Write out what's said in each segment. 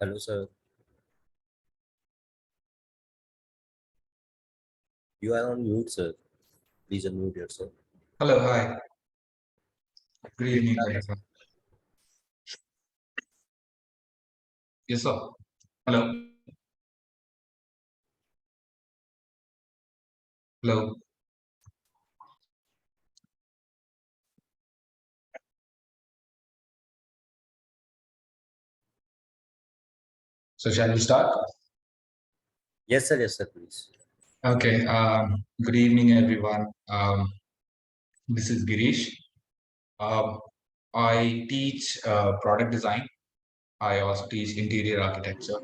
Hello, sir. You are on mute, sir. Please unmute yourself. Hello, hi. Good Please evening, start. everyone. Yes, sir. Hello. Hello. So, shall we start? Yes, sir, please. Okay. Good evening, everyone. This is Girish. Um, I teach product design. I also teach interior architecture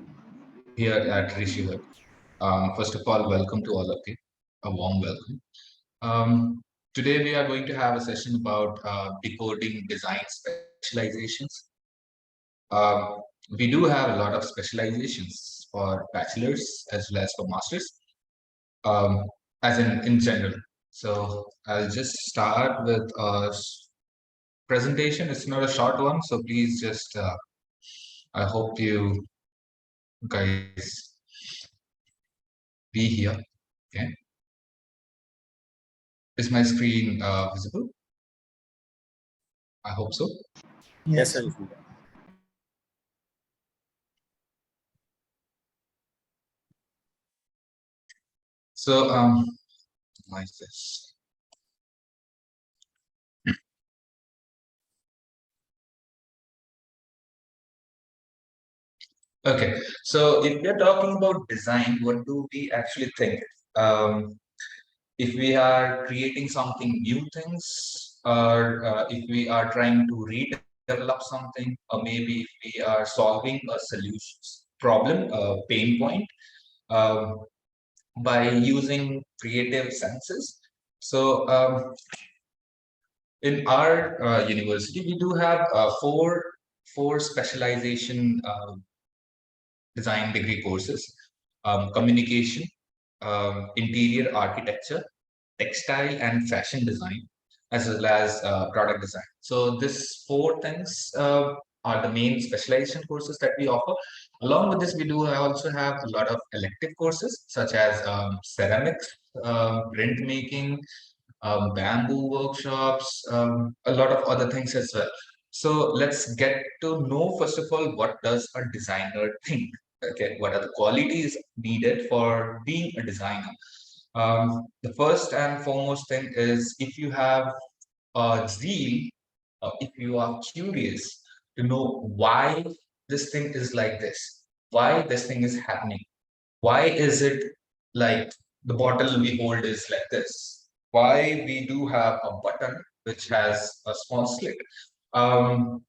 here at Rishihood. First of all, welcome to all of you. A warm welcome. Today, we are going to have a session about decoding design specializations. Um, we do have a lot of specializations for bachelors as well as for masters, um, as in general. So I'll just start with a presentation. It's not a short one, so please just, I hope you guys be here. Okay. Is my screen visible? I hope so. Yes, Yes. sir. So, like this. Okay, so if we're talking about design, what do we actually think? Um, if we are creating something new things, or if we are trying to redevelop something, or maybe if we are solving a solution problem, a pain point, um, by using creative senses. So in our university, we do have four specialization design degree courses: communication, interior architecture, textile and fashion design, as well as product design. So these four things are the main specialization courses that we offer. Along with this, we do also have a lot of elective courses such as ceramics, printmaking, bamboo workshops, a lot of other things as well. So let's get to know first of all, what does a designer think? Okay, what are the qualities needed for being a designer? The first and foremost thing is, if you have a zeal, if you are curious to know why this thing is like this, why this thing is happening, why is it like the bottle we hold is like this, why we do have a button which has a small slit. Um,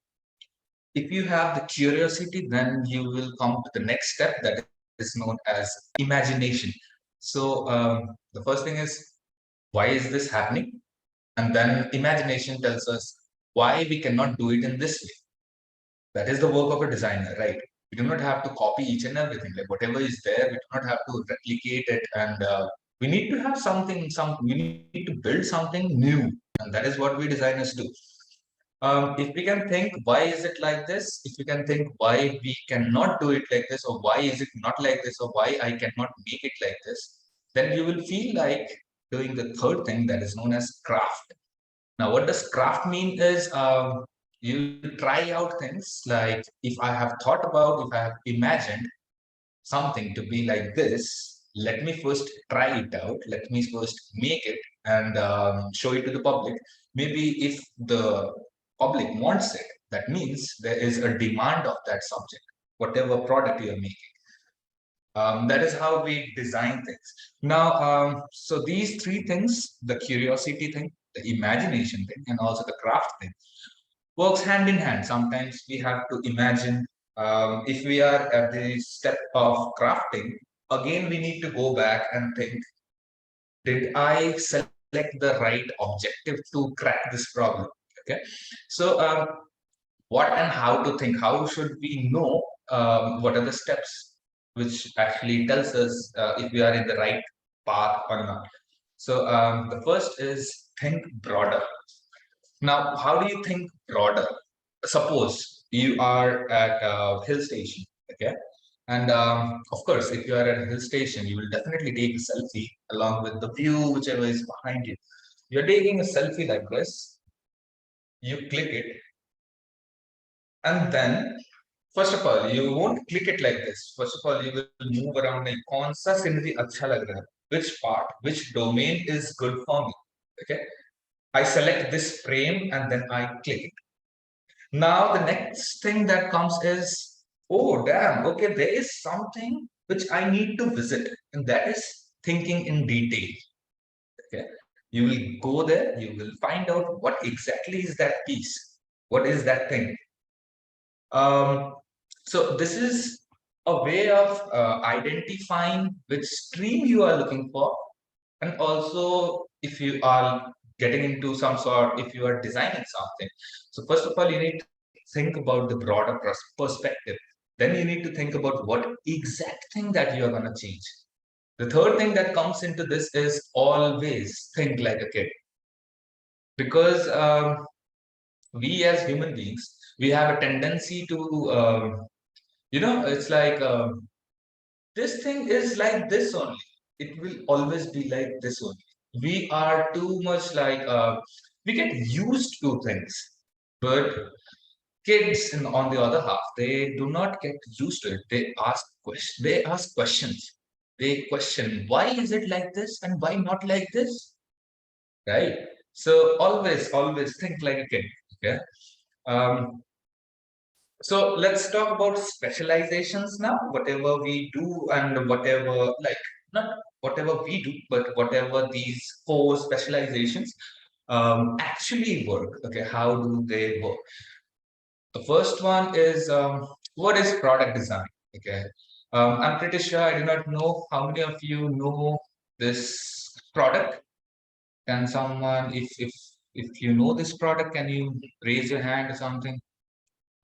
if you have the curiosity, then you will come to the next step that is known as imagination. So the first thing is, why is this happening? And then imagination tells us why we cannot do it in this way. That is the work of a designer, right? We do not have to copy each and everything. Like whatever is there, we do not have to replicate it, and we need to have something. We need to build something new, and that is what we designers do. If we can think why is it like this, if you can think why we cannot do it like this, or why is it not like this, or why I cannot make it like this, then you will feel like doing the third thing that is known as craft. Now, what does craft mean is, you try out things like, if I have thought about, if I have imagined something to be like this, let me first try it out. Let me first make it and show it to the public. Maybe if the public wants it, that means there is a demand of that subject, whatever product you are making. That is how we design things. Now, so these three things, the curiosity thing, the imagination thing, and also the craft thing, works hand in hand. Sometimes we have to imagine, if we are at the step of crafting, again, we need to go back and think, did I select the right objective to crack this problem? Okay. So, what and how to think? How should we know what are the steps which actually tells us if we are in the right path or not? So the first is think broader. Now, how do you think broader? Suppose you are at a hill station. Okay. And of course, if you are at a hill station, you will definitely take a selfie along with the view, whichever is behind you. You're taking a selfie like this, you click it, and then first of all, you won't click it like this. First of all, you will move around like kaun sa scenery acha lag raha hai? Which part, which domain is good for me. Okay. I select this frame and then I click it. Now the next thing that comes is, oh damn, okay, there is something which I need to visit, and that is thinking in detail. Okay. You will go there, you will find out what exactly is that piece, what is that thing. So this is a way of identifying which stream you are looking for, and also if you are getting into some sort, if you are designing something. So first of all, you need to think about the broader perspective. Then you need to think about what exact thing that you are going to change. The third thing that comes into this is always think like a kid, because we as human beings, we have a tendency to it's like this thing is like this only, it will always be like this only. We are too much like we get used to things, but kids on the other half, they do not get used to it. They ask questions. They question, why is it like this and why not like this, right? So always think like a kid. Okay. um, So let's talk about specializations now. Whatever we do and whatever, like, not whatever we do, but whatever these four specializations actually work. Okay, how do they work? The first one is what is product design? Okay, I'm pretty sure, I do not know how many of you know this product. Can someone, if you know this product, can you raise your hand or something?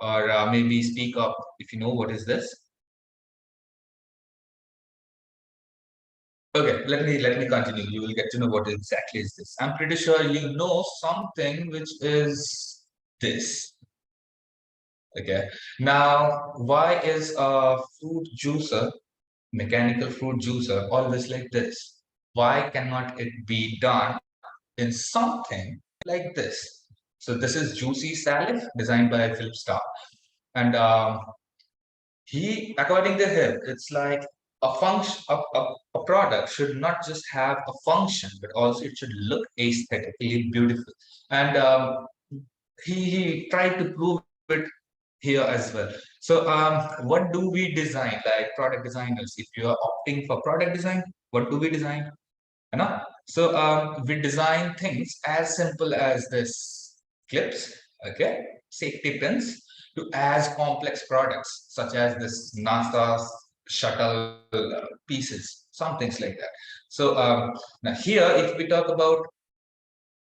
Or maybe speak up if you know what is this. Okay, let me continue. You will get to know what exactly is this. I'm pretty sure you know something which is this. Okay. Now, why is a fruit juicer, mechanical fruit juicer, always like this? Why cannot it be done in something like this? So this is Juicy Salif, designed by Philip Starr. And according to him, it's like a function, a product should not just have a function, but also it should look aesthetically beautiful. And he tried to prove it here as well. So what do we design, like product designers? If you are opting for product design, what do we design? You know? So we design things as simple as this clips, okay, safety pins, to as complex products such as this NASA shuttle pieces, some things like that. So now here, if we talk about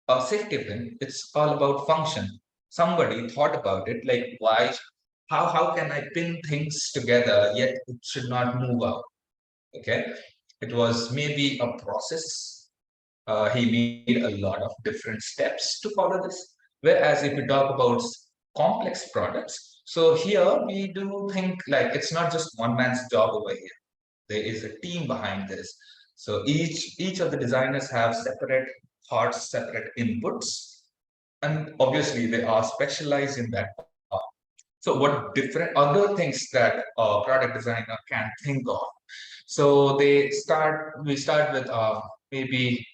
a safety pin, it's all about function. Somebody thought about it, like why, how can I pin things together yet it should not move out? Okay, it was maybe a process. He made a lot of different steps to follow this. Whereas if we talk about complex products, so here we do think like it's not just one man's job over here. There is a team behind this. So each of the designers have separate thoughts, separate inputs, and obviously they are specialized in that part. So what different other things that a product designer can think of? So we start with maybe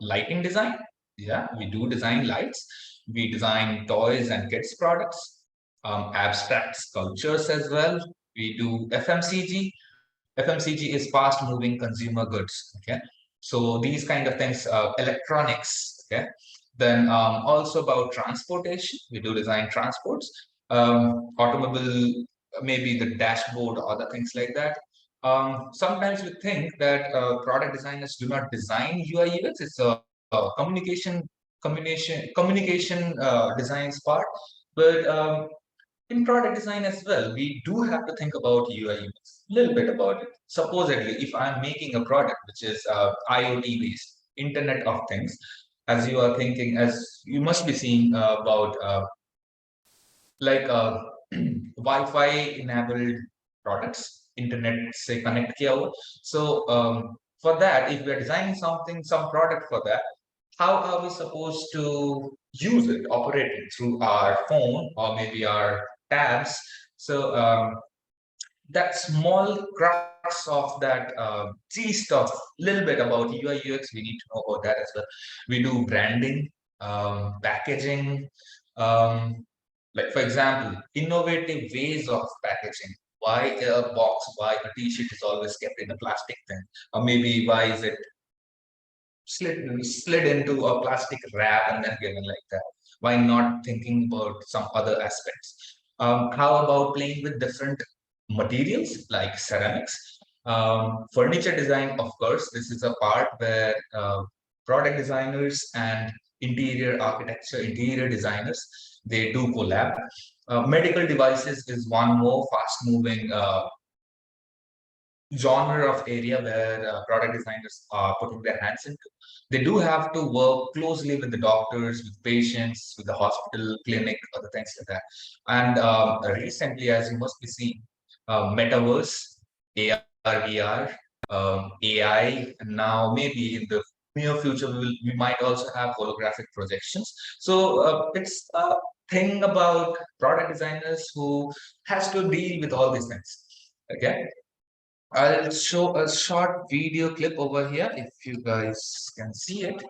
lighting design. Yeah, we do design lights. We design toys and kids products, abstract sculptures as well. We do FMCG. FMCG is fast moving consumer goods. Okay. So these kind of things, electronics. Okay. Then also about transportation, we do design transports, automobile, maybe the dashboard, other things like that. Sometimes we think that product designers do not design UI UX. It's a communication designs part, but in product design as well, we do have to think about UI UX, a little bit about it. Supposedly, if I'm making a product which is IoT based, Internet of Things, as you are thinking, as you must be seeing about like Wi-Fi enabled products, internet say connect kiya hua. So for that, if we are designing something, some product for that, how are we supposed to use it, operate it through our phone or maybe our tabs? So that small crux of that gist of little bit about UI UX, we need to know about that as well. We do branding, packaging, like for example, innovative ways of packaging. Why a box? Why a T-shirt is always kept in a plastic thing? Or maybe why is it slid into a plastic wrap and then given like that? Why not thinking about some other aspects? How about playing with different materials like ceramics? Furniture design, of course, this is a part where product designers and interior architecture, interior designers, they do collab. Medical devices is one more fast-moving genre of area where product designers are putting their hands into. They do have to work closely with the doctors, with patients, with the hospital, clinic, other things like that. And recently, as you must be seeing, metaverse, AR, VR, AI, and now maybe in the near future we might also have holographic projections. So it's a thing about product designers who has to deal with all these things. Okay. I'll show a short video clip over here if you guys can see it.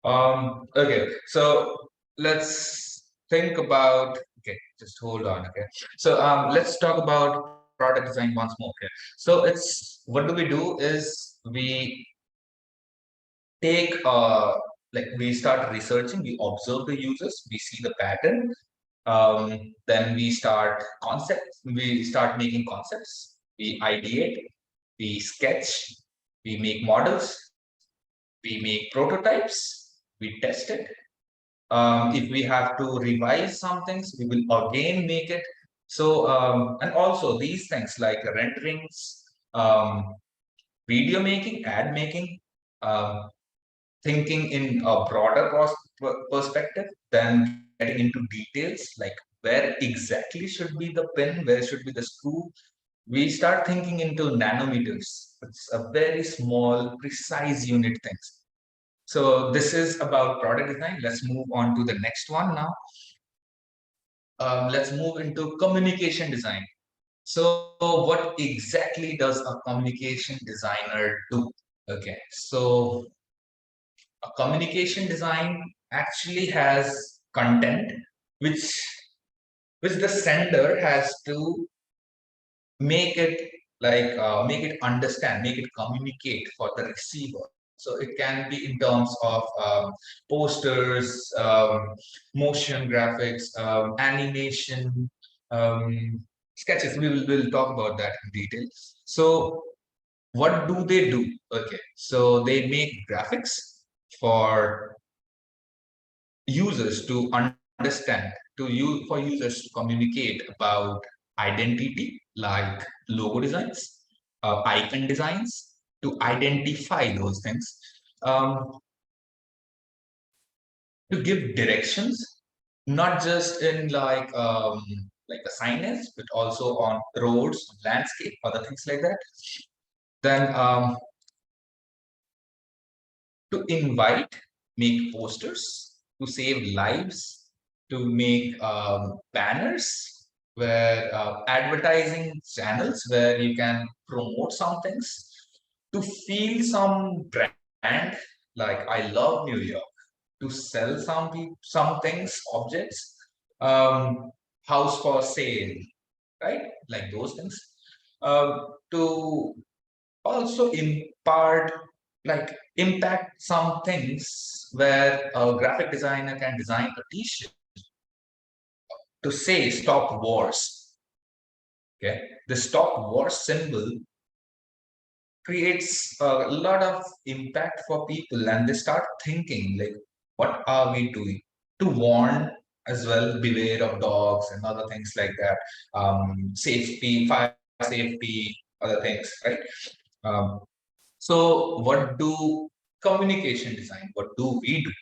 Okay, so let's think about, okay, just hold on, okay. So let's talk about product design once more, okay. So it's, what do we do is we take, like we start researching, we observe the users, we see the pattern, then we start making concepts, we ideate, we sketch, we make models, we make prototypes, we test it. If we have to revise some things, we will again make it. So, and also these things like renderings, video making, ad making, um, thinking in a broader perspective, then getting into details like where exactly should be the pin, where should be the screw. We start thinking into nanometers. It's a very small, precise unit things. So this is about product design. Let's move on to the next one now. Let's move into communication design. So what exactly does a communication designer do? Okay, so a communication design actually has content which the sender has to make it like make it understand, make it communicate for the receiver. So it can be in terms of posters, motion graphics, animation, sketches. We'll talk about that in detail. So what do they do? Okay, so they make graphics for users to understand, for users to communicate about identity, like logo designs, icon designs, to identify those things, um, to give directions, not just in like a signage, but also on roads, landscape, other things like that. Then to invite, make posters, to save lives, to make banners, where advertising channels where you can promote some things, to feel some brand like I love New York. to sell some things, objects, house for sale, right? Like those things. To also impart, like impact some things where a graphic designer can design a t-shirt to say stop wars. Okay, the stop war symbol creates a lot of impact for people, and they start thinking like, what are we doing to warn as well, beware of dogs and other things like that, safety, fire safety, other things, right? um, so what do communication design, what do we do?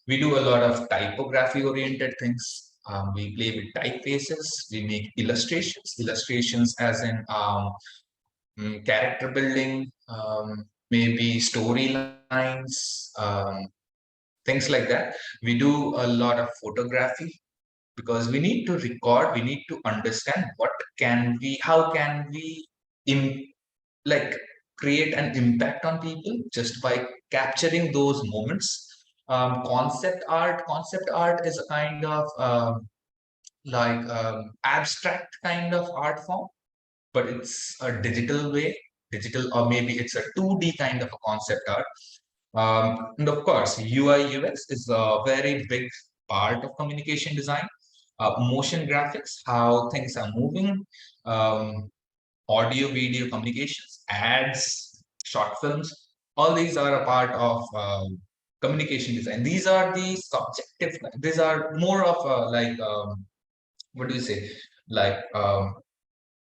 We do a lot of typography oriented things. We play with typefaces, we make illustrations as in character building, maybe storylines, things like that. We do a lot of photography because we need to record, we need to understand how can we in like create an impact on people just by capturing those moments. Concept art is a kind of abstract kind of art form, but it's a digital way, digital, or maybe it's a 2D kind of a concept art. And of course, UI UX is a very big part of communication design. Motion graphics, how things are moving, audio, video communications, ads, short films, all these are a part of communication design. These are the subjective, these are more of what do you say, like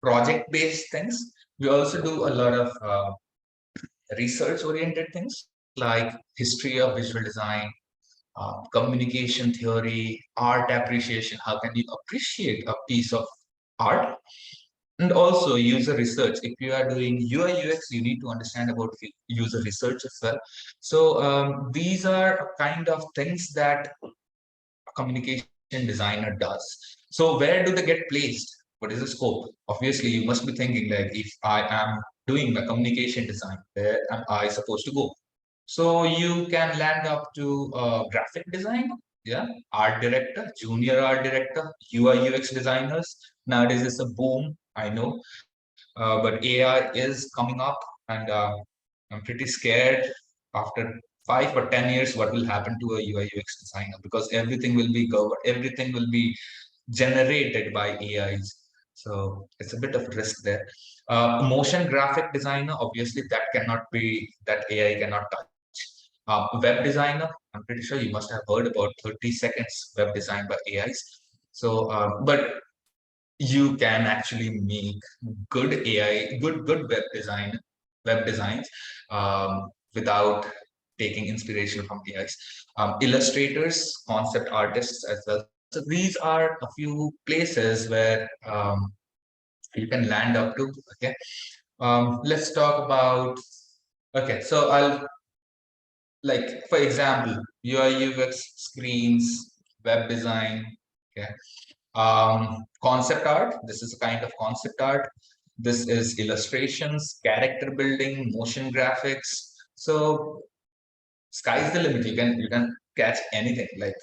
project-based things. We also do a lot of research-oriented things like history of visual design, communication theory, art appreciation. How can you appreciate a piece of art? And also user research. If you are doing UI UX, you need to understand about user research as well. So these are kind of things that a communication designer does. So where do they get placed? What is the scope? Obviously, you must be thinking like, if I am doing my communication design, where am I supposed to go? So you can land up to graphic designer, yeah, art director, junior art director, UI UX designers. Nowadays, it's a boom, I know, but AI is coming up, and I'm pretty scared after 5 or 10 years what will happen to a UI UX designer, because everything will be governed, everything will be generated by AIs. So it's a bit of risk there. Motion graphic designer, obviously that AI cannot touch. Web designer, I'm pretty sure you must have heard about 30 seconds web design by AIs. So, but you can actually make good AI, good web designs without taking inspiration from AIs. Illustrators, concept artists as well. So these are a few places where you can land up to. Okay, let's talk about. Okay, so I'll, like, for example, UI UX, screens, web design. Okay, concept art, this is a kind of concept art. This is illustrations, character building, motion graphics. So sky's the limit. You can catch anything. Like,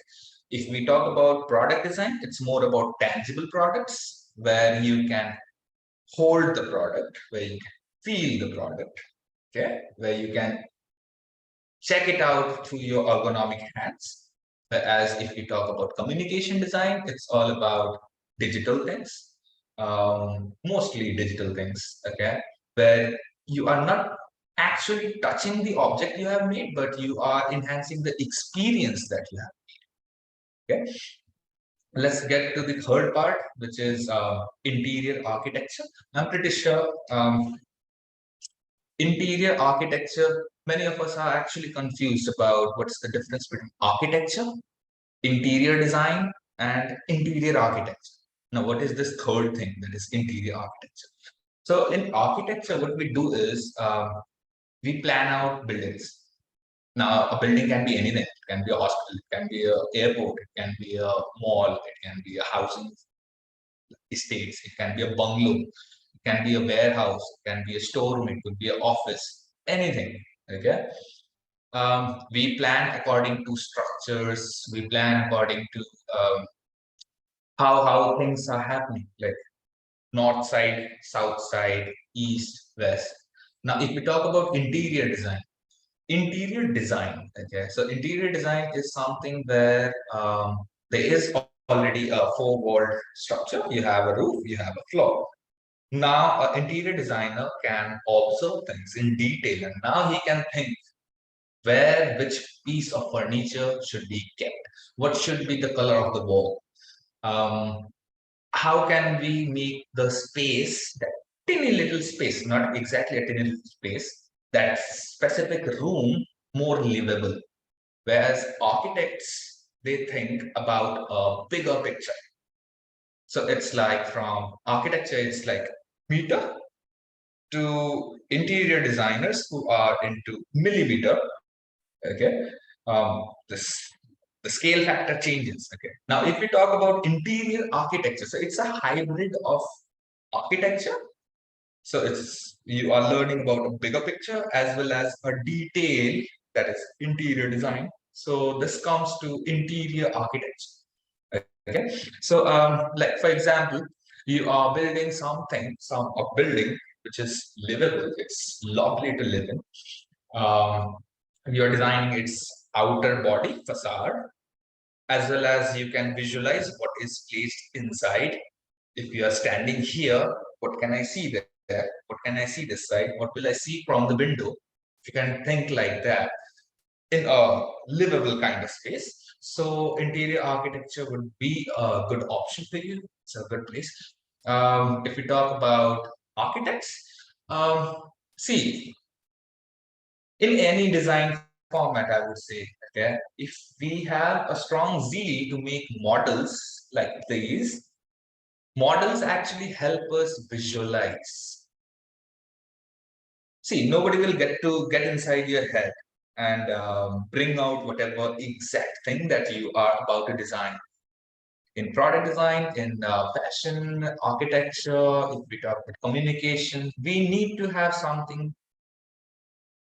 if we talk about product design, it's more about tangible products where you can hold the product, where you can feel the product, okay, where you can check it out through your ergonomic hands. Whereas if we talk about communication design, it's all about digital things, mostly digital things, okay, where you are not actually touching the object you have made, but you are enhancing the experience that you have. Okay, let's get to the third part, which is interior architecture. I'm pretty sure interior architecture, many of us are actually confused about what's the difference between architecture, interior design, and interior architecture. Now, what is this third thing that is interior architecture? So in architecture, what we do is we plan out buildings. Now, a building can be anything. It can be a hospital, it can be an airport, it can be a mall, it can be a housing estates, it can be a bungalow, it can be a warehouse, it can be a storeroom, it could be an office, anything. Okay. We plan according to structures. We plan according to how things are happening, like north side, south side, east, west. Now, if we talk about interior design, okay, so interior design is something where there is already a four-walled structure. You have a roof, you have a floor. Now, an interior designer can observe things in detail, and now he can think where which piece of furniture should be kept, what should be the color of the wall, um, how can we make the space, that tiny little space, not exactly a tiny little space, that specific room more livable. Whereas architects, they think about a bigger picture. So it's like from architecture, it's like meter, to interior designers who are into millimeter. Okay, the scale factor changes. Okay, now if we talk about interior architecture, so it's a hybrid of architecture. So it's, you are learning about a bigger picture as well as a detail, that is interior design. So this comes to interior architecture. Okay, so like for example, you are building something, a building which is livable, it's lovely to live in. You're designing its outer body facade, as well as you can visualize what is placed inside. If you are standing here, what can I see there? What can I see this side? What will I see from the window? You can think like that in a livable kind of space. So interior architecture would be a good option for you. It's a good place. If we talk about architects, see, in any design format, I would say, okay, if we have a strong zeal to make models like these, models actually help us visualize. See, nobody will get inside your head and bring out whatever exact thing that you are about to design. In product design, in fashion, architecture, if we talk about communication, we need to have something,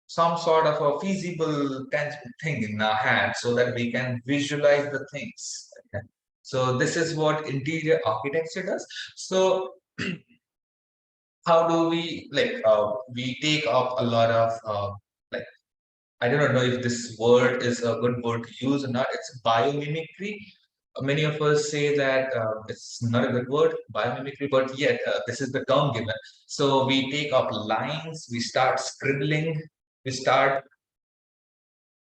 some sort of a feasible, tangible thing in our hand so that we can visualize the things. Okay. So this is what interior architecture does. So how do we, like, we take up a lot of like, I don't know if this word is a good word to use or not. It's biomimicry. Many of us say that it's not a good word, biomimicry, but yet this is the term given. So we take up lines, we start scribbling, we start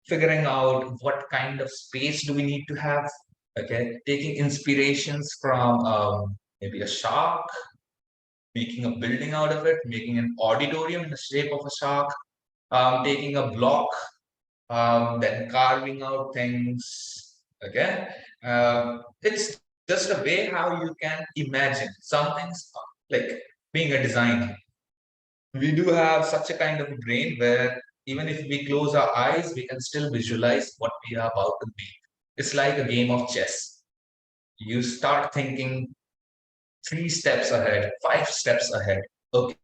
figuring out what kind of space do we need to have. Okay, taking inspirations from maybe a shark, making a building out of it, making an auditorium in the shape of a shark, taking a block, then carving out things. Okay, it's just a way how you can imagine some things, like being a designer. We do have such a kind of brain where even if we close our eyes, we can still visualize what we are about to be. It's like a game of chess. You start thinking 3 steps ahead, 5 steps ahead. Okay,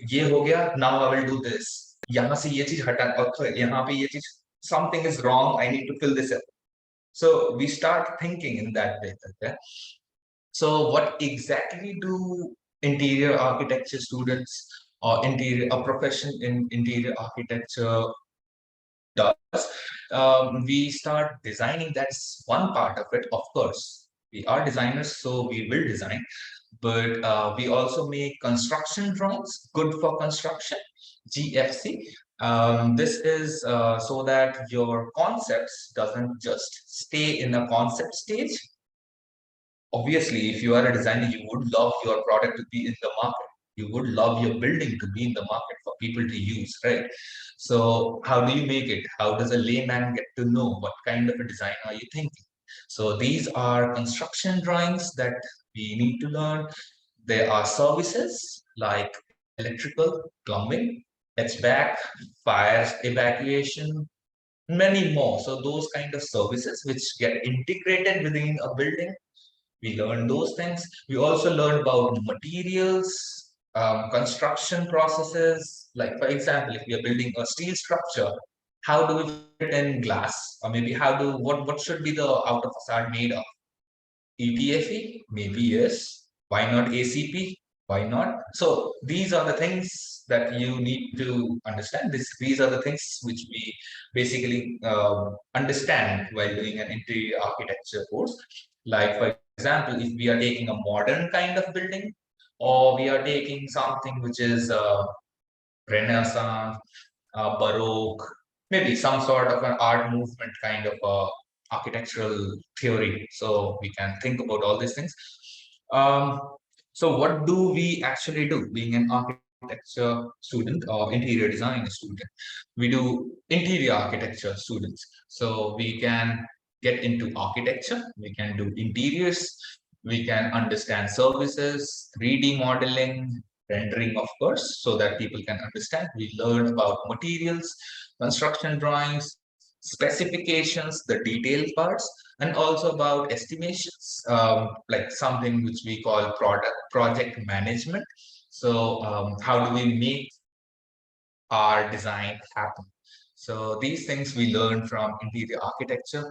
ये हो गया. Now I will do this. यहाँ से ये चीज हटा, okay, यहाँ पे ये चीज, something is wrong. I need to fill this in. So we start thinking in that way. Okay. So what exactly do interior architecture students or interior a profession in interior architecture does? We start designing. That's one part of it. Of course, we are designers, so we will design. But we also make construction drawings, good for construction, GFC. This is so that your concepts doesn't just stay in a concept stage. Obviously, if you are a designer, you would love your product to be in the market. You would love your building to be in the market for people to use, right? So how do you make it? How does a layman get to know what kind of a design are you thinking? So these are construction drawings that we need to learn. There are services like electrical, plumbing, HVAC, fire evacuation, many more. So those kind of services which get integrated within a building, we learned those things. We also learned about materials, construction processes. Like, for example, if we are building a steel structure, how do we fit in glass, or maybe what should be the outer facade made of? ETFE? Maybe yes. Why not ACP? Why not? So these are the things that you need to understand. These are the things which we basically understand while doing an interior architecture course. Like for example, if we are taking a modern kind of building, or we are taking something which is Renaissance, Baroque, maybe some sort of an art movement kind of architectural theory. So we can think about all these things. Um, so what do we actually do being an architecture student or interior design student? We do interior architecture students. So we can get into architecture, we can do interiors, we can understand services, 3D modeling, rendering, of course, so that people can understand. We learn about materials, construction drawings, specifications, the detailed parts, and also about estimations, like something which we call project management. So how do we make our design happen? So these things we learn from interior architecture.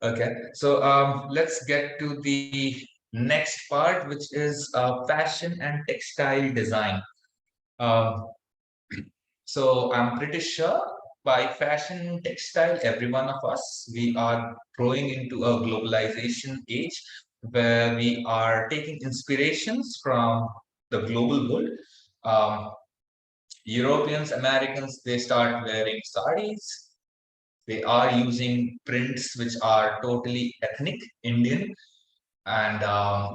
Okay, so let's get to the next part, which is fashion and textile design. Um, so I'm pretty sure by fashion textile, every one of us, we are growing into a globalization age where we are taking inspirations from the global world. Um, Europeans, Americans, they start wearing saris. They are using prints which are totally ethnic Indian. And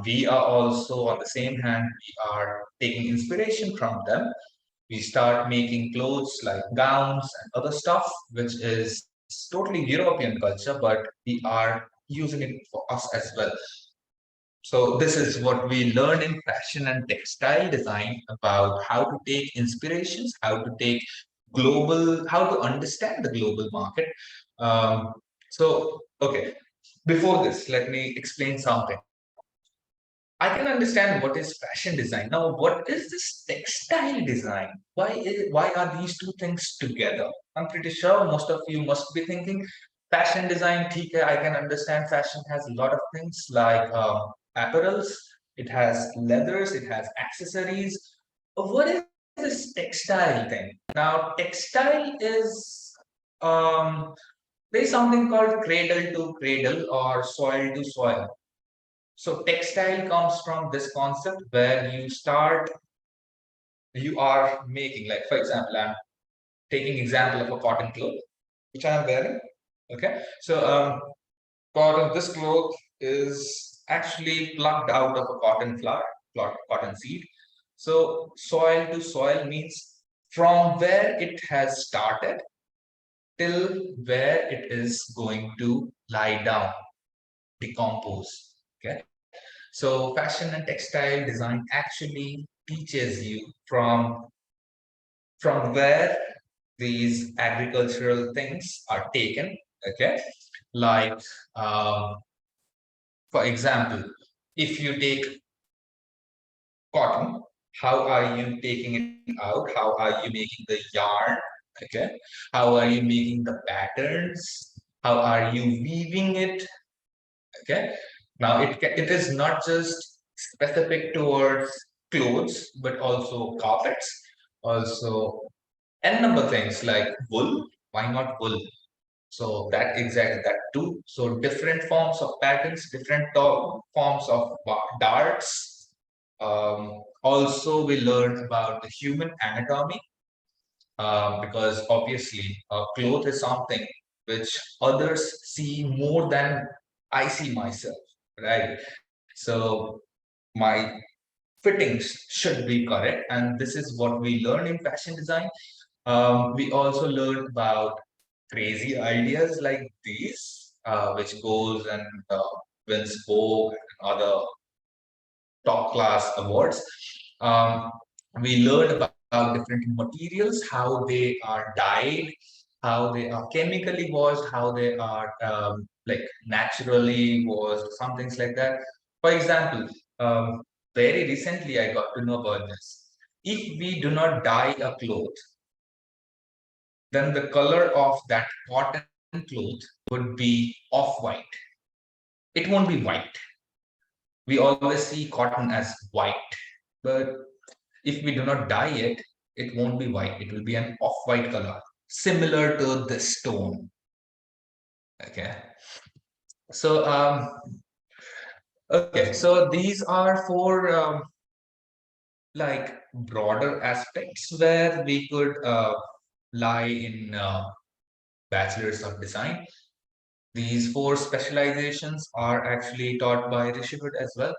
we are also, on the same hand, we are taking inspiration from them. We start making clothes like gowns and other stuff, which is totally European culture, but we are using it for us as well. So this is what we learn in fashion and textile design about how to take inspirations, how to take how to understand the global market. Okay, before this, let me explain something. I can understand what is fashion design. Now, what is this textile design? Why are these two things together? I'm pretty sure most of you must be thinking, fashion design, ठीक है, I can understand fashion has a lot of things like apparels, it has leathers, it has accessories. What is this textile thing? Now, textile is there's something called cradle to cradle or soil to soil. So textile comes from this concept where you are making, like for example, I'm taking example of a cotton cloth, which I am wearing. Okay, so this cloth is actually plucked out of a cotton flower, cotton seed. So soil to soil means from where it has started till where it is going to lie down, decompose. Okay. So fashion and textile design actually teaches you from where these agricultural things are taken. Okay, like for example, if you take cotton, how are you taking it out? How are you making the yarn? Okay, how are you making the patterns? How are you weaving it? Okay, now it is not just specific towards clothes, but also carpets, also n number things like wool. Why not wool? So that too. So different forms of patterns, different forms of darts. Also, we learn about the human anatomy, because obviously cloth is something which others see more than I see myself, right? So my fittings should be correct, and this is what we learn in fashion design. We also learn about crazy ideas like these, which goes and wins Vogue and other top class awards. Um, we learn about different materials, how they are dyed, how they are chemically washed, how they are like naturally washed, some things like that. For example, very recently I got to know about this. If we do not dye a cloth, then the color of that cotton cloth would be off-white. It won't be white. We always see cotton as white, but if we do not dye it, it won't be white. It will be an off-white color, similar to the stone. Okay. So, okay. So these are four like broader aspects where we could lie in bachelor's of design. These four specializations are actually taught by Rishihood as well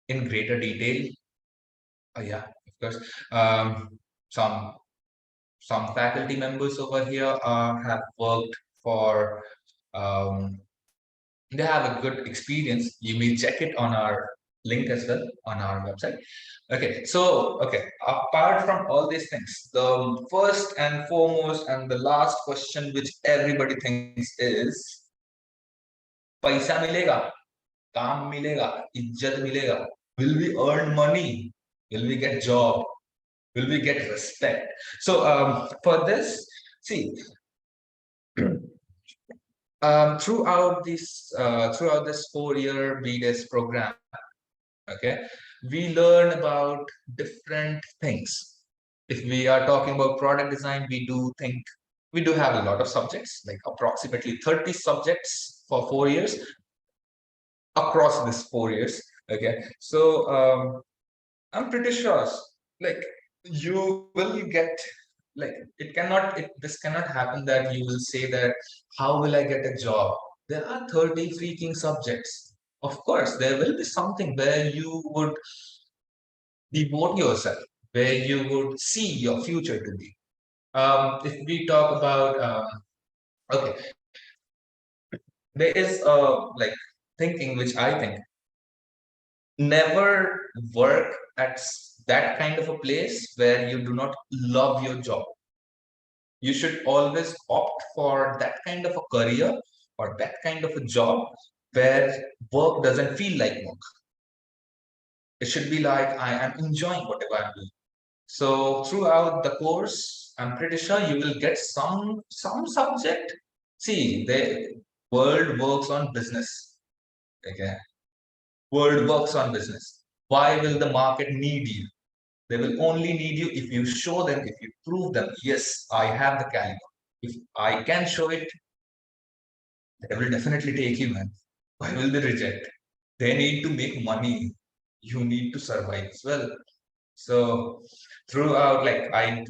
in greater detail. Yeah, of course. Some faculty members over here have worked for um, they have a good experience. You may check it on our link as well on our website. Okay, so okay, apart from all these things, the first and foremost and the last question which everybody thinks is paisa milega, काम मिलेगा, इज्जत मिलेगा, will we earn money, will we get job, will we get respect? So for this, see, throughout this 4-year BDS program, okay, we learn about different things. If we are talking about product design, we do have a lot of subjects, like approximately 30 subjects for 4 years across this 4 years. Okay, so I'm pretty sure, like, you will get, like, this cannot happen that you will say that, how will I get a job? There are 30 freaking subjects. Of course, there will be something where you would devote yourself, where you would see your future to be. If we talk about, okay, there is like thinking which I think never work at that kind of a place where you do not love your job. You should always opt for that kind of a career or that kind of a job where work doesn't feel like work. It should be like I am enjoying whatever I'm doing. So throughout the course, I'm pretty sure you will get some subject. See, the world works on business. Okay, world works on business. Why will the market need you? They will only need you if you show them, if you prove them, yes, I have the caliber. If I can show it, they will definitely take you, man. Why will they reject? They need to make money. You need to survive as well. So throughout, like, I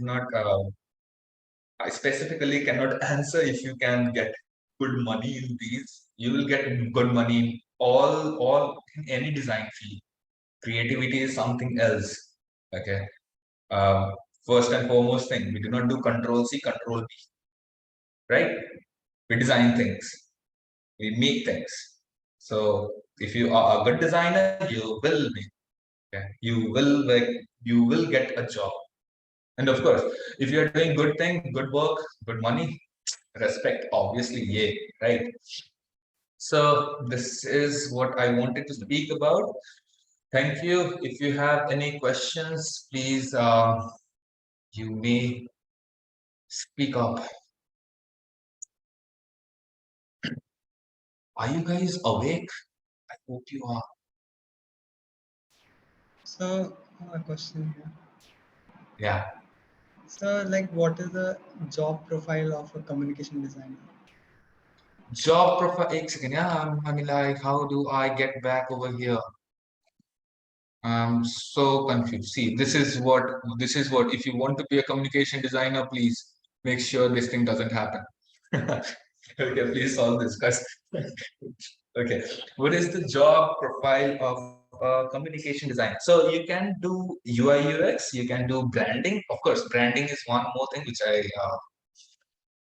specifically cannot answer if you can get good money in these. You will get good money in all in any design field. Creativity is something else. Okay. Um, First and foremost thing, we do not do control C, control V, right? We design things, we make things. So if you are a good designer, you will make, okay? You will get a job. And of course, if you're doing good thing, good work, good money, respect, obviously, yay, right? So this is what I wanted to speak about. Thank you. If you have any questions, please, you may speak up. Are you guys awake? I hope you are. So, a question here. Yeah. So, like, what is the job profile of a communication designer? Job profile. Ek second. Yeah, I mean, like, how do I get back over here? I'm so confused. See, this is what, if you want to be a communication designer, please make sure this thing doesn't happen. Okay, please solve this, guys. Okay, what is the job profile of a communication designer? So you can do UI UX, you can do branding. Of course, branding is one more thing which I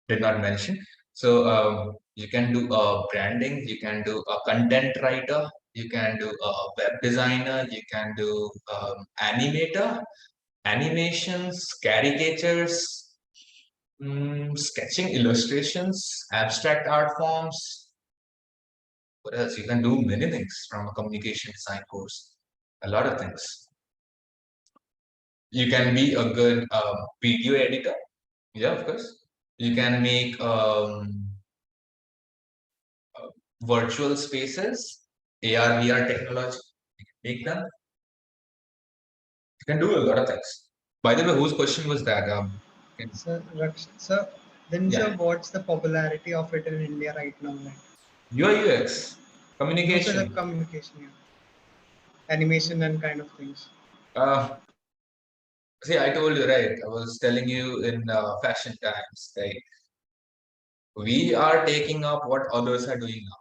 did not mention. So you can do branding, you can do a content writer, you can do a web designer, you can do animator, animations, caricatures, sketching, illustrations, abstract art forms. What else? You can do many things from a communication design course. A lot of things. You can be a good video editor. Yeah, of course. You can make virtual spaces, AR, VR technology. You can make them. You can do a lot of things. By the way, whose question was that? Sir, then sir, Yeah, what's the popularity of it in India right now? Like, UI UX, no, sir, the communication. communication, yeah. Animation and kind of things. Uh, See, I told you, right? I was telling you in fashion times, right? We are taking up what others are doing now.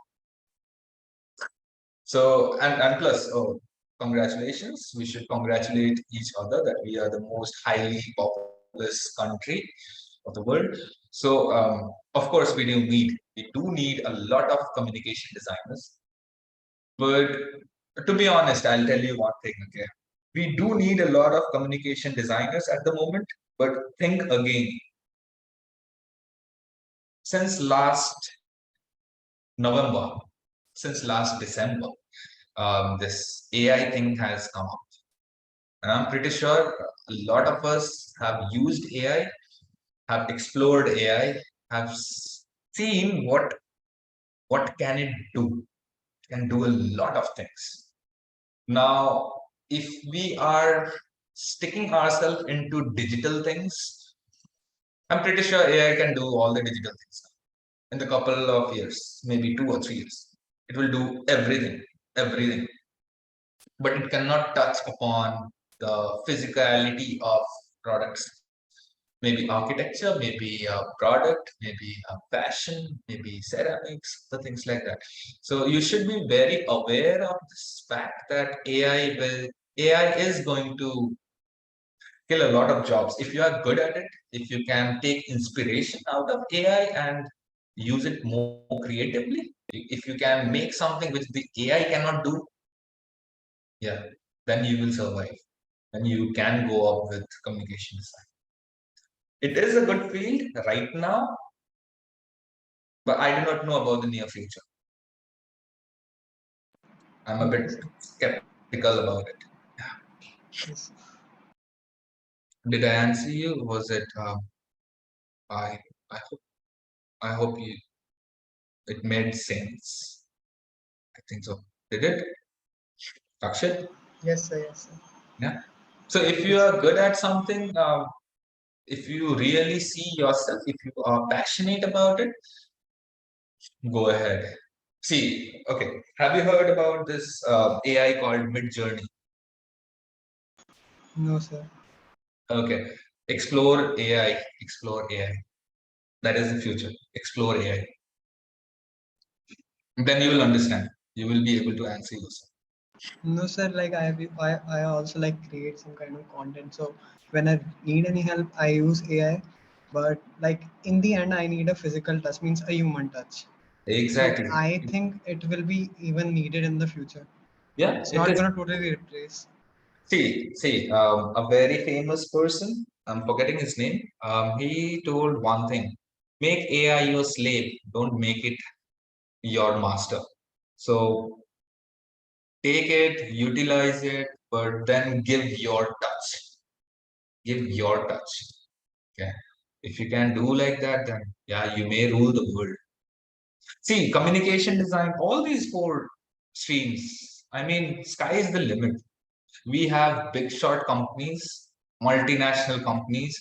So, and plus, oh, congratulations. We should congratulate each other that we are the most highly populous country of the world. So, of course, we do need a lot of communication designers. But to be honest, I'll tell you one thing, okay? We do need a lot of communication designers at the moment, but think again. Since last November, since last December, this AI thing has come up. And I'm pretty sure a lot of us have used AI, have explored AI, have seen what can it do. It can do a lot of things. Now, if we are sticking ourselves into digital things, I'm pretty sure AI can do all the digital things in the couple of years, maybe 2 or 3 years. It will do everything, everything. But it cannot touch upon the physicality of products. Maybe architecture, maybe a product, maybe a fashion, maybe ceramics, the things like that. So you should be very aware of this fact that AI is going to kill a lot of jobs. If you are good at it, if you can take inspiration out of AI and use it more creatively, if you can make something which the AI cannot do, yeah, then you will survive. Then you can go up with communication design. It is a good field right now, but I do not know about the near future. I'm a Okay, bit sir. skeptical about it. Yes. Did I answer you? Was it? I I hope you it made sense. I think so. Did it, Akshay? Yes, sir. Yes, sir. Yeah. So if you Yes. are good at something, if you really see yourself, if you are passionate about it, go ahead. See, okay. Have you heard about this AI called Mid Journey? No, sir. Okay. Explore AI. Explore AI. That is the future. Explore AI. Then you will understand. You will be able to answer yourself. No, sir. Like I also like create some kind of content. So when I need any help, I use AI. But like in the end, I need a physical touch, means a human touch. So Exactly. I think it will be even needed in the future. Yeah, It's it not is. gonna totally replace. See, a very famous person, I'm forgetting his name, he told one thing: make AI your slave, don't make it your master. So take it, utilize it, but then give your touch. Give your touch. Okay. If you can do like that, then yeah, you may rule the world. See, communication design, all these four streams, I mean, sky is the limit. We have big shot companies, multinational companies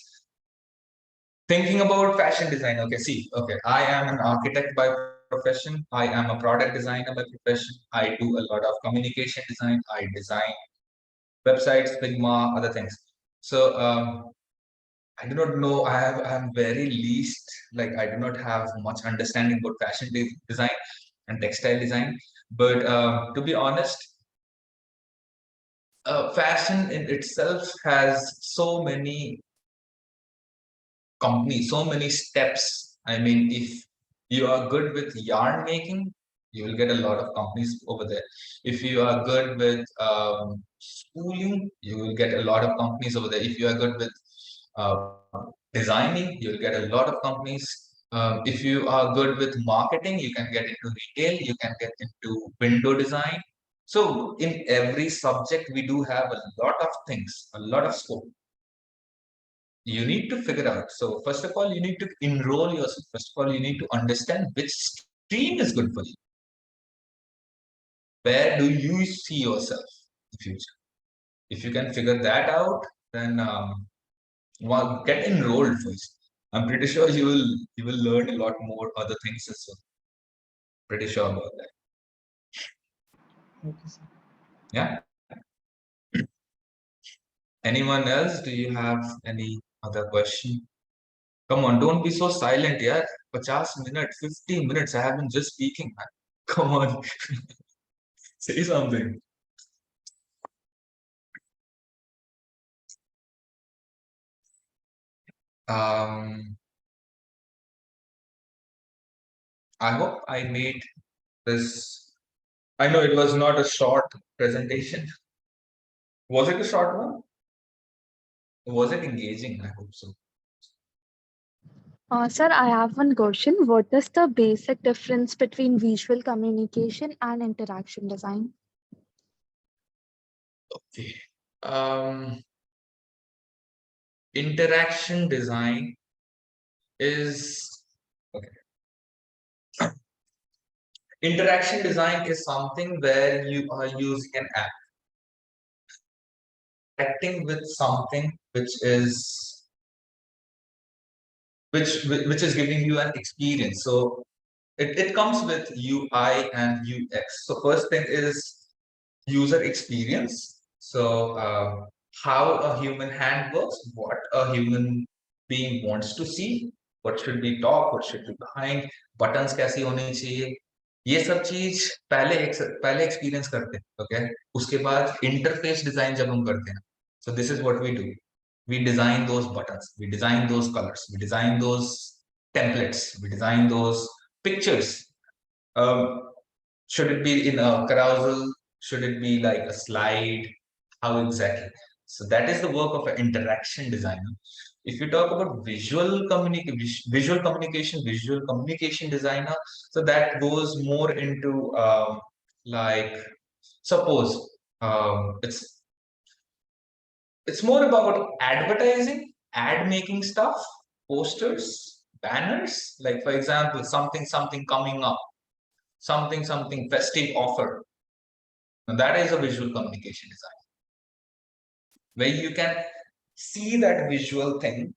thinking about fashion design. Okay, see, okay, I am an architect by profession. I am a product designer by profession. I do a lot of communication design. I design websites, Figma, other things. So I do not know. I'm very least like I do not have much understanding about fashion design and textile design. But to be honest, fashion in itself has so many companies, so many steps. I mean, if you are good with yarn making, you will get a lot of companies over there. If you are good with spooling, you will get a lot of companies over there. If you are good with designing, you'll get a lot of companies. If you are good with marketing, you can get into retail, you can get into window design. So in every subject, we do have a lot of things, a lot of scope. you need to figure out. So first of all, you need to enroll yourself. First of all, you need to understand which stream is good for you. Where do you see yourself in the future? If you can figure that out, then well, get enrolled first. I'm pretty sure you will learn a lot more other things as well. Pretty sure about that. Okay, sir. Yeah. Anyone else? Do you have any other question? Come on, don't be so silent, yeah. 50 minutes, 15 minutes. I have been just speaking, man. Come on, say something. Um, I hope I made this. I know it was not a short presentation. Was it a short one? Was it engaging? I hope so. Sir, I have one question. What is the basic difference between visual communication and interaction design? Okay. Interaction design is okay. Interaction design is something where you are using an app, acting with something which is giving you an experience. So it comes with UI and UX. So first thing is user experience. So how a human hand works, what a human being wants to see, what should be top, what should be behind, buttons कैसी होनी चाहिए, ये सब चीज पहले experience करते हैं. Okay, उसके बाद इंटरफेस डिजाइन जब हम करते हैं, so this is what we do. We design those buttons, we design those colors, we design those templates, we design those pictures. um, should it be in a carousel? Should it be like a slide? How exactly? So that is the work of an interaction designer. If you talk about visual communication designer, so that goes more into like, suppose it's more about advertising, ad making stuff, posters, banners. Like for example, something coming up, something festive offer. Now that is a visual communication design, where you can see that visual thing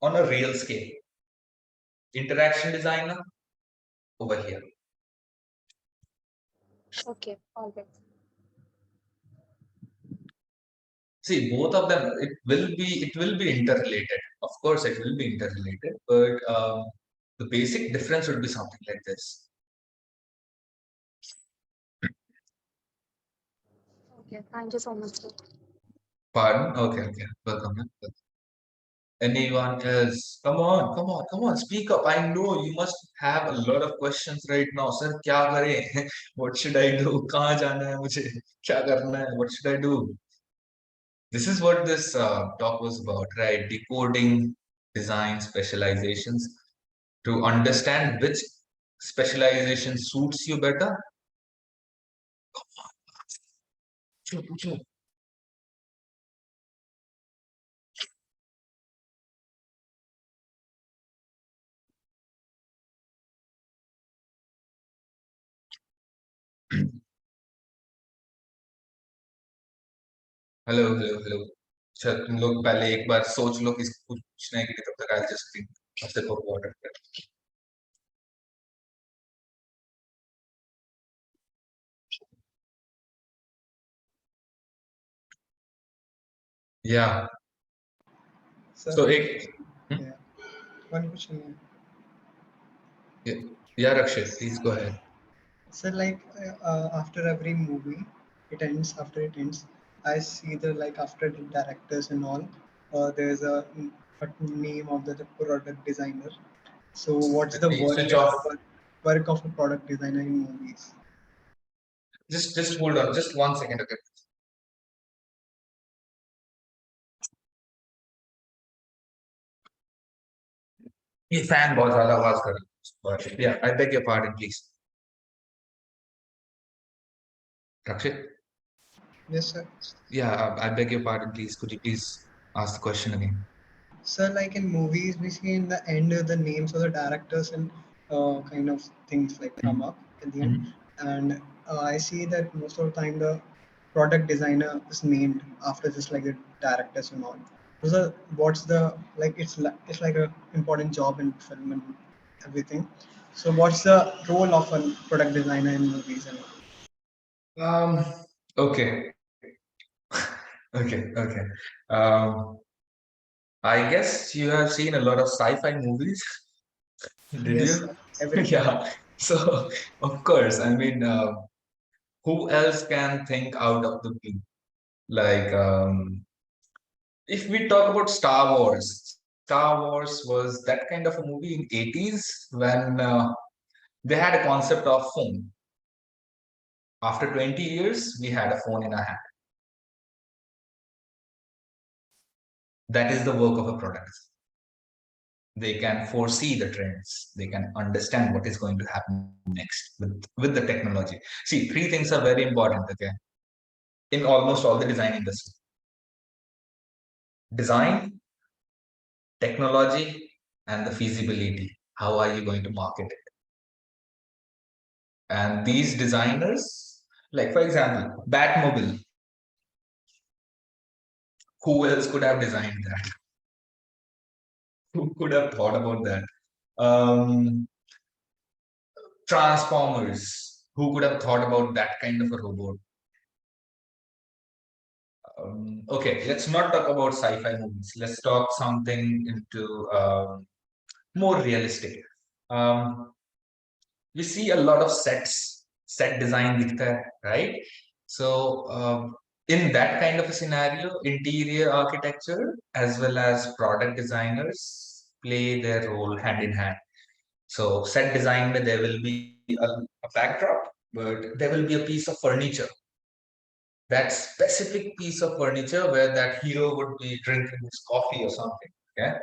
on a real scale. Interaction designer over here. Okay, all right. See, both of them, it will be interrelated. Of course, it will be interrelated, but the basic difference would be something like this. Okay, thank you so much, sir. Pardon? Okay. Welcome. Anyone else? Come on. Speak up. I know you must have a lot of questions right now. Sir, क्या करें? What should I do? कहाँ जाना है मुझे? क्या करना है? What should I do? This is what this talk was about, right? Decoding design specializations to understand which specialization suits you better. पूछो. हेलो. अच्छा, तुम लोग पहले एक बार सोच लो कि कुछ पूछने के लिए, तब तक I just think sip of water. Yeah. Sir, So एक yeah, one question. yeah, Rakshit, please go ahead. So like after every movie, after it ends, I see the like after the directors and all, there's a name of the product designer. So what's the Switch off. work of a product designer in movies? Just hold on, just 1 second, okay. ये fan बहुत ज्यादा आवाज कर रहा है. Yeah, I beg your pardon, please. Rakshit? Yes, sir. Yeah, I beg your pardon, please. Could you please ask the question again? So, like in movies, we see in the end the names of the directors and kind of things like come up at the end. And I see that most of the time the product designer is named after just like the directors and all. So, what's the like? It's like a important job in film and everything. So, what's the role of a product designer in movies and all? Okay. Okay. I guess you have seen a lot of sci-fi movies. Did Yes, you? everything. Yeah. So, of course, I mean, who else can think out of the blue? Like, if we talk about Star Wars was that kind of a movie in 80s when they had a concept of phone. After 20 years, we had a phone in our hand. That is the work of a product. They can foresee the trends. They can understand what is going to happen next with the technology. See, three things are very important, okay, in almost all the design industry. Design, technology, and the feasibility. How are you going to market it? And these designers, like for example, Batmobile, who else could have designed that? Who could have thought about that? Transformers, who could have thought about that kind of a robot? Okay, let's not talk about sci-fi movies. Let's talk something into more realistic. We see a lot of set design दिखता है, right? So in that kind of a scenario, interior architecture as well as product designers play their role hand in hand. So set design, there will be a backdrop, but there will be a piece of furniture. That specific piece of furniture where that hero would be drinking his coffee or something. Okay.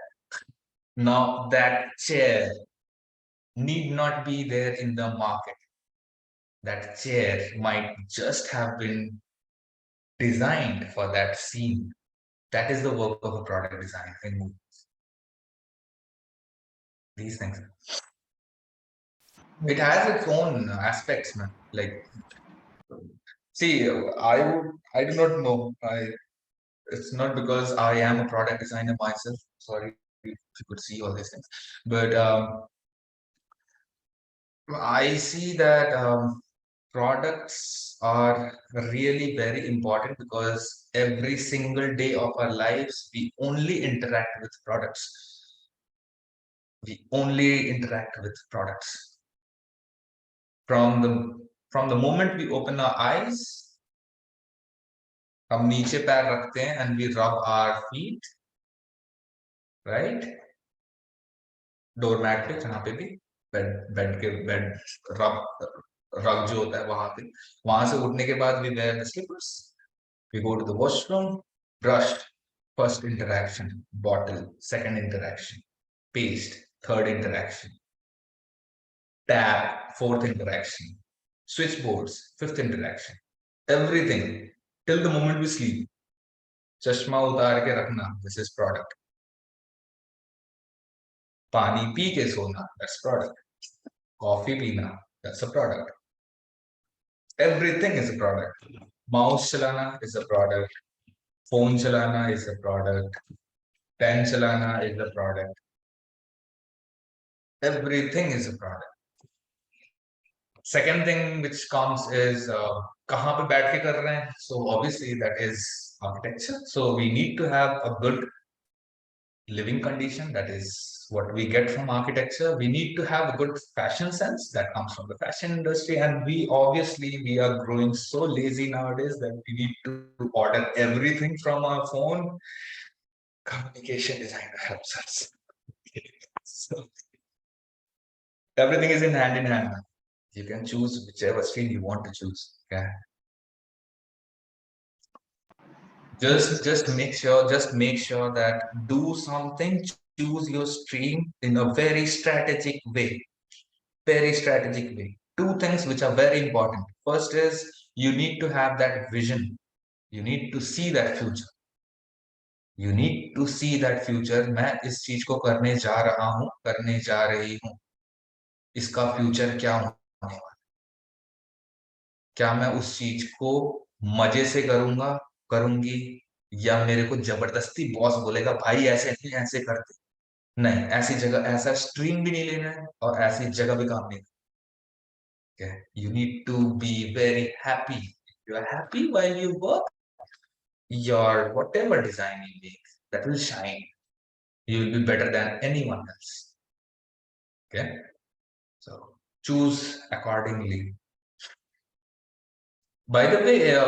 Now that chair need not be there in the market. That chair might just have been designed for that scene. That is the work of a product designer in movies. These things. It has its own aspects, man. Like, see, I do not know. It's not because I am a product designer myself. Sorry if you could see all these things, but I see that products are really very important because every single day of our lives we only interact with products. We only interact with products. From the moment we open our eyes, हम नीचे पैर रखते हैं and we rub our feet, right? Doormat पे जहाँ पे भी bed रब रग जो होता है वहां से उठने के बाद we wear the slippers, we go to the washroom, brushed, first interaction, bottle, second interaction, paste, third interaction, tab, fourth interaction, switchboards, fifth interaction, everything till the moment we sleep. चश्मा उतार के रखना, this is product. पानी P के सोना, that's product. Coffee पीना, that's a product. Everything is a product. Mouse chalana is a product. Phone chalana is a product. Pen chalana is a product. Everything is a product. Second thing which comes is कहाँ पे बैठ के कर रहे हैं? So obviously that is architecture. So we need to have a good living condition. That is what we get from architecture. We need to have a good fashion sense that comes from the fashion industry. And we are growing so lazy nowadays that we need to order everything from our phone. Communication designer helps us. So everything is in hand. You can choose whichever stream you want to choose. Okay. Just make sure that do something, choose your stream in a very strategic way. Very strategic way. Two things which are very important. First is you need to have that vision. You need to see that future. You need to see that future. मैं इस चीज को करने जा रहा हूँ, करने जा रही हूँ, इसका फ्यूचर क्या होने वाला, क्या मैं उस चीज को मजे से करूंगा, करूंगी, या मेरे को जबरदस्ती बॉस बोलेगा भाई ऐसे नहीं ऐसे करते। नहीं, ऐसी जगह ऐसा स्ट्रीम भी नहीं लेना है और ऐसी जगह भी काम नहीं। Okay, you need to be very happy. You are happy while you work, your whatever design you make, that will shine. You will be better than anyone else. Okay, so choose accordingly. By the way,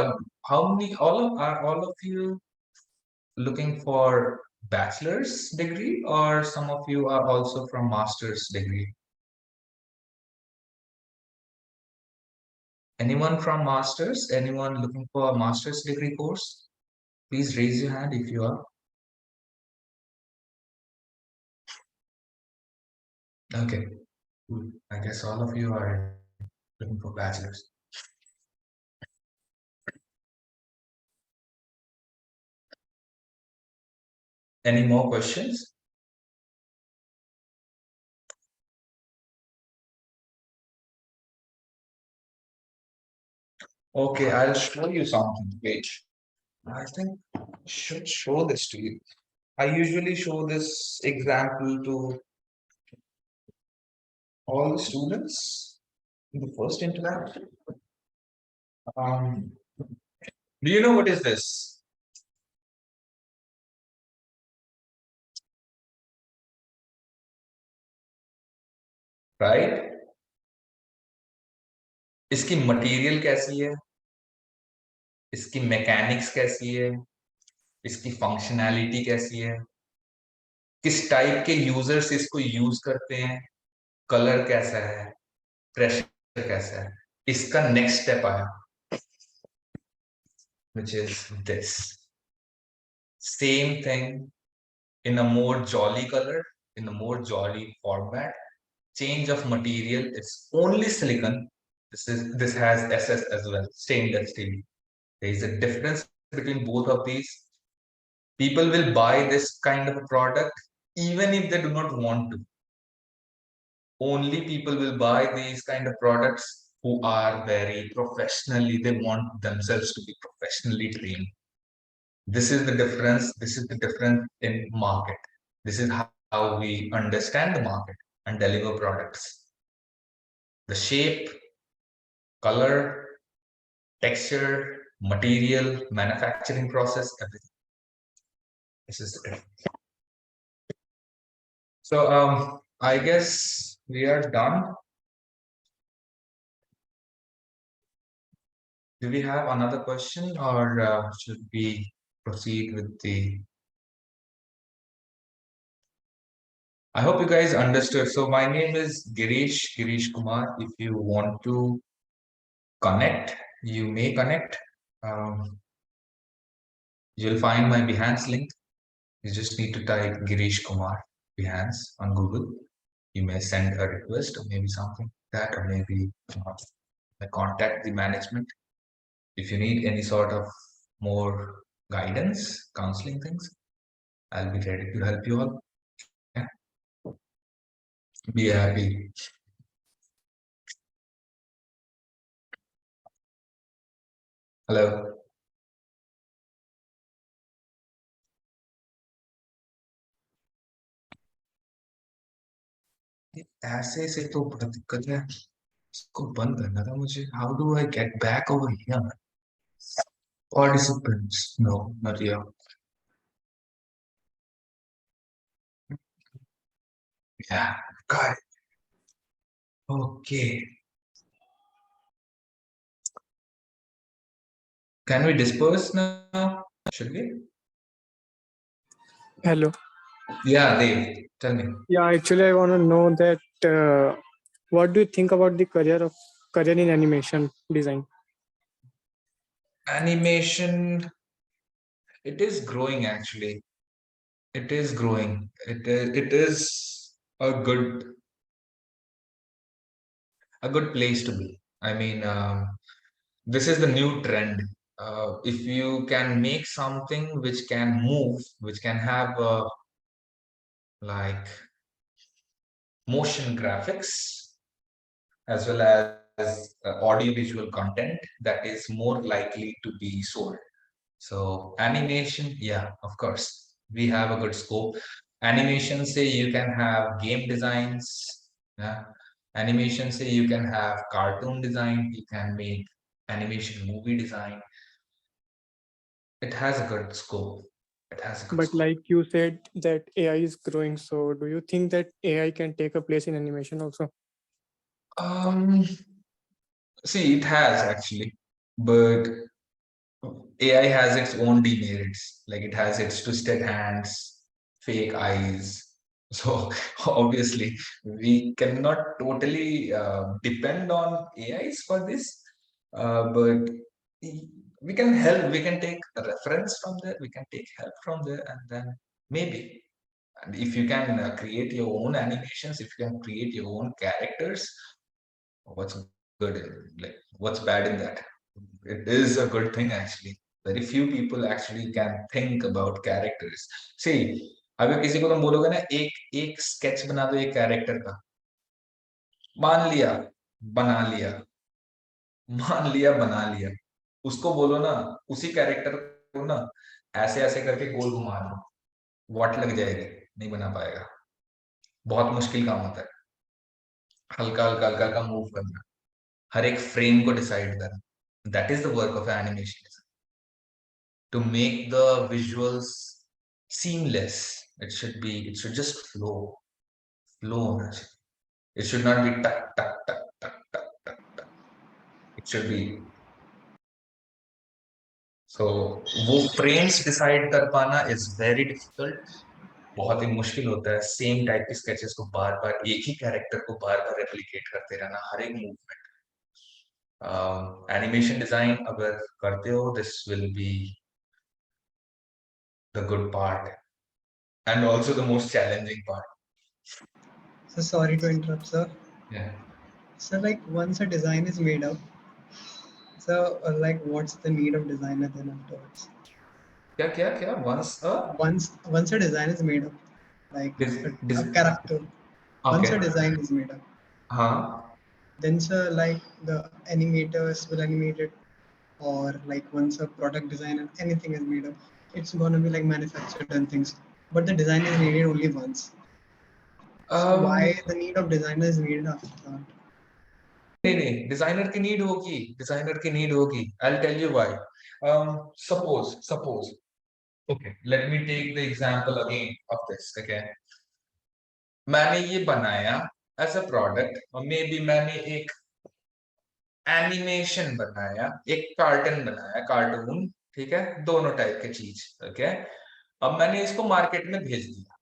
how many are all of you looking for bachelor's degree, or some of you are also from master's degree? Anyone from master's? Anyone looking for a master's degree course? Please raise your hand if you are. Okay, I guess all of you are looking for bachelor's. Any more questions? Okay, I'll show you something. Wait, I think I should show this to you. I usually show this example to all the students in the first interaction. Do you know what is this? Right? इसकी material कैसी है, इसकी mechanics कैसी है, इसकी functionality कैसी है, किस टाइप के यूजर्स इसको यूज करते हैं, कलर कैसा है, प्रेशर कैसा है, इसका नेक्स्ट स्टेप आया, which is this. Same thing in a more jolly color, in a more jolly format. Change of material, it's only silicon. This has SS as well, stainless steel. There is a difference between both of these. People will buy this kind of a product even if they do not want to. Only people will buy these kind of products who are very professionally, they want themselves to be professionally trained. This is the difference. This is the difference in market. This is how we understand the market and deliver products. The shape, color, texture, material, manufacturing process, everything. This is the difference. So I guess we are done. Do we have another question, or should we proceed with the... I hope you guys understood. So my name is Girish Kumar. If you want to connect, you may connect. You'll find my Behance link. You just need to type Girish Kumar Behance on Google. You may send a request or maybe something like that, or maybe contact the management. If you need any sort of more guidance, counseling things, I'll be ready to help you all. Yeah. Be happy. Hello. ऐसे से तो बड़ा दिक्कत है, इसको बंद करना था मुझे. How do I get back over here? Participants, no, not here. Yeah, got it. Okay. Can we disperse now? Should we? Hello. Yeah, Dave, tell me. Yeah, actually, I want to know that what do you think about the career in animation design? Animation, it is growing actually. It is growing. It is a good place to be. I mean, this is the new trend. if you can make something which can move, which can have like motion graphics as well as audio visual content, that is more likely to be sold. So animation, yeah, of course, we have a good scope. Animation, say you can have game designs, yeah. Animation, say you can have cartoon design, you can make animation movie design. It has a good scope. It has a good But scope. like you said that AI is growing, so do you think that AI can take a place in animation also? See, it has actually, but AI has its own demerits. Like it has its twisted hands, fake eyes. So obviously, we cannot totally depend on AIs for this, but we can help. We can take a reference from there. We can take help from there, and then maybe. And if you can create your own animations, if you can create your own characters, what's good? Like what's bad in that? It is a good thing actually. Very few people actually can think about characters. See, अगर किसी को तुम बोलोगे ना एक एक sketch बना दो एक कैरेक्टर का, मान लिया बना लिया, मान लिया बना लिया, उसको बोलो ना उसी कैरेक्टर को ना ऐसे ऐसे करके गोल घुमा दो, वॉट लग जाएगी, नहीं बना पाएगा, बहुत मुश्किल काम होता है, हल्का हल्का हल्का हल्का मूव करना, हर एक फ्रेम को डिसाइड करना. That is the work of animation, to make the visuals seamless. It should just flow. It should not be tuck, tuck, tuck, tuck, tuck, tuck, tuck. It should be. So, वो frames decide कर पाना is very difficult. बहुत ही मुश्किल होता है. Same type के sketches को बार-बार एक ही character को बार-बार replicate करते रहना हर एक movement. Animation design अगर करते हो, this will be the good part and also the most challenging part. So sorry to interrupt, sir. Yeah. So like once a design is made up, so like what's the need of designer then afterwards? क्या Once a design is made up, like a character. Once a design is made up, हाँ. then sir like the animators will animate it, or like once a product design and anything is made up, it's gonna be like manufactured and things. But the design is needed only once. So why the need of designer is needed after that? नहीं designer की need होगी. I'll tell you why. Suppose okay, let me take the example again of this. Okay, मैंने ये बनाया as a product, और may be मैंने एक animation बनाया, एक कार्टून बनाया, कार्टून, ठीक है, दोनों टाइप के चीज. ओके, अब मैंने इसको मार्केट में भेज दिया.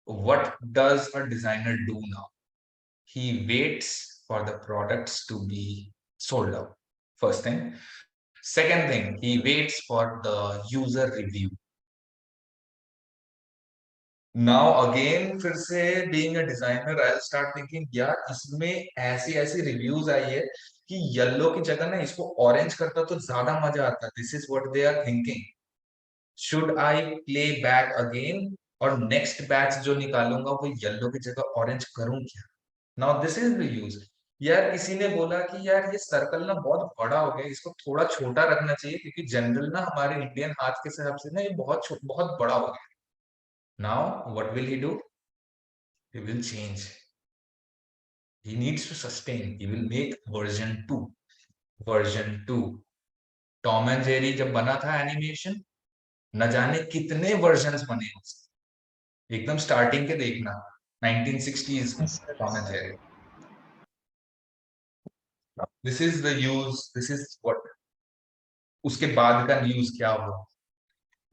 What does a designer do now? He waits for the products to be sold out. First thing. Second thing, he waits for the user review. Now again, फिर से being a designer, I'll start thinking, यार इसमें ऐसी reviews आई है कि yellow की जगह ना इसको orange करता तो ज्यादा मजा आता. This is what they are thinking. Should I play back again? और next batch जो निकालूंगा वो yellow की जगह orange करूं क्या? Now this is the use. यार किसी ने बोला कि यार ये सर्कल ना बहुत बड़ा हो गया, इसको थोड़ा छोटा रखना चाहिए क्योंकि जनरल ना हमारे इंडियन हाथ के हिसाब से ना ये बहुत बड़ा हो गया. Now what will he do? He will change. He needs to sustain. He will make version 2. Version 2. Tom and Jerry जब बना था एनिमेशन, न जाने कितने वर्जन्स बने उसके. एकदम स्टार्टिंग के देखना 1960s में Tom and Jerry. This is the use. This is what. उसके बाद का न्यूज क्या हो.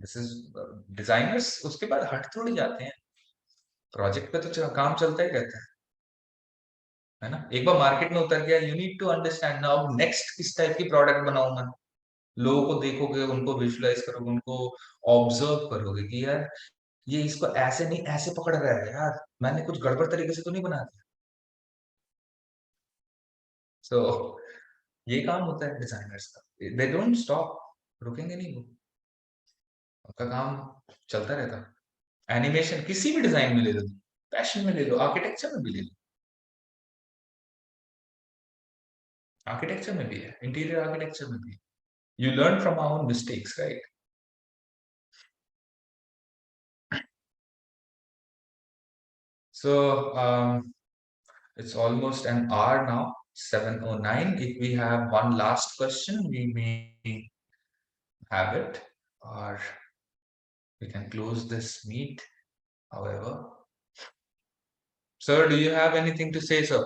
This is designers उसके बाद हट थोड़ी जाते हैं. प्रोजेक्ट पे तो काम चलता ही रहता है ना. एक बार मार्केट में उतर गया, you need to understand now next किस टाइप की प्रोडक्ट बनाऊं मैं. लोगों को देखोगे, उनको विजुअलाइज करोगे, उनको ऑब्जर्व करोगे कि यार ये इसको ऐसे नहीं ऐसे पकड़ रहा है, यार मैंने कुछ गड़बड़ तरीके से तो नहीं बना दिया. So ये काम होता है डिजाइनर्स का. They don't stop. रुकेंगे नहीं वो. उनका काम चलता रहता. एनिमेशन किसी भी डिजाइन में ले लो, फैशन में ले लो, आर्किटेक्चर में भी ले लो. आर्किटेक्चर में भी है, इंटीरियर आर्किटेक्चर में भी. You learn from our own mistakes, right? So it's almost an hour now, 7:09. If we have one last question, we may have it, or we can close this meet. However, sir, do you have anything to say, sir?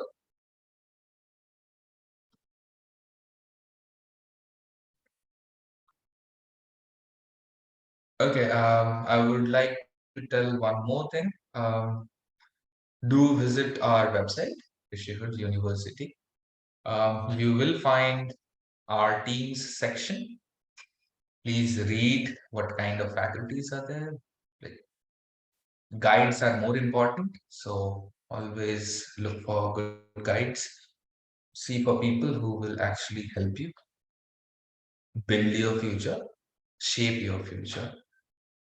Okay, I would like to tell one more thing. Do visit our website, Rishihood University. You will find our teams section. Please read what kind of faculties are there. Like, guides are more important, so always look for good guides. See for people who will actually help you build your future, shape your future.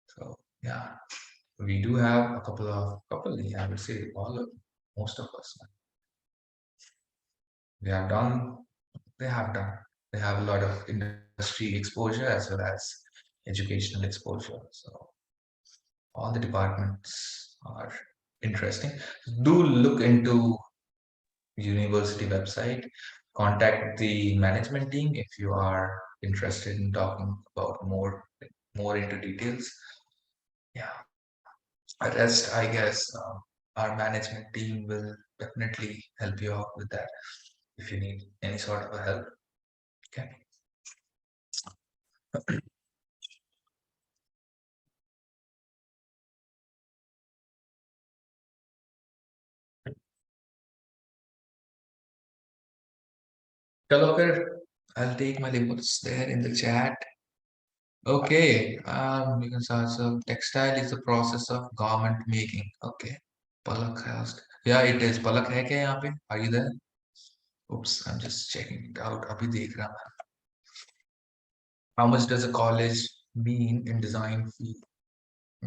So yeah, we do have a couple, I would say most of us. They have done, they have a lot of industry exposure as well as educational exposure. So all the departments are interesting. Do look into university website, contact the management team if you are interested in talking about more into details. Yeah, rest, I guess our management team will definitely help you out with that if you need any sort of a help. Okay. Chalo fir, I'll take my labels there in the chat. Okay, you can start. So textile is the process of garment making. Okay. Palak asked. Yeah, it is. Palak hai kya yahan pe? Are you there? Oops, I'm just checking it out. Abhi dekh raha main. How much does a college mean in design field?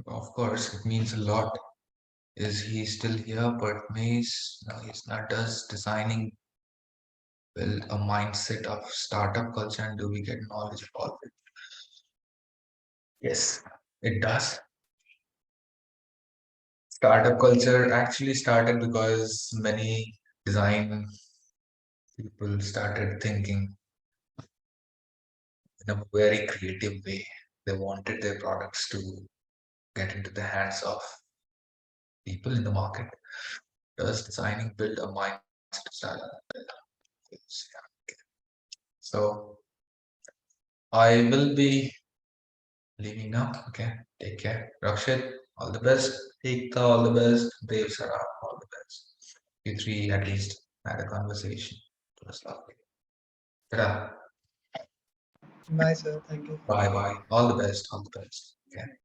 Of course, it means a lot. Is he still here? But Mace, no, he's not. Does designing build a mindset of startup culture, and do we get knowledge of all of it? Yes, it does. Startup culture actually started because many design people started thinking in a very creative way. They wanted their products to get into the hands of people in the market. Does designing build a mindset style? So I will be leaving now. Okay, take care. Rakshit, all the best. Ekta, all the best. Dev Sarah, all the best. You three at least had a conversation. It was lovely. Ta-da. Bye, sir. Thank you. Bye bye. All the best. All the best. Okay.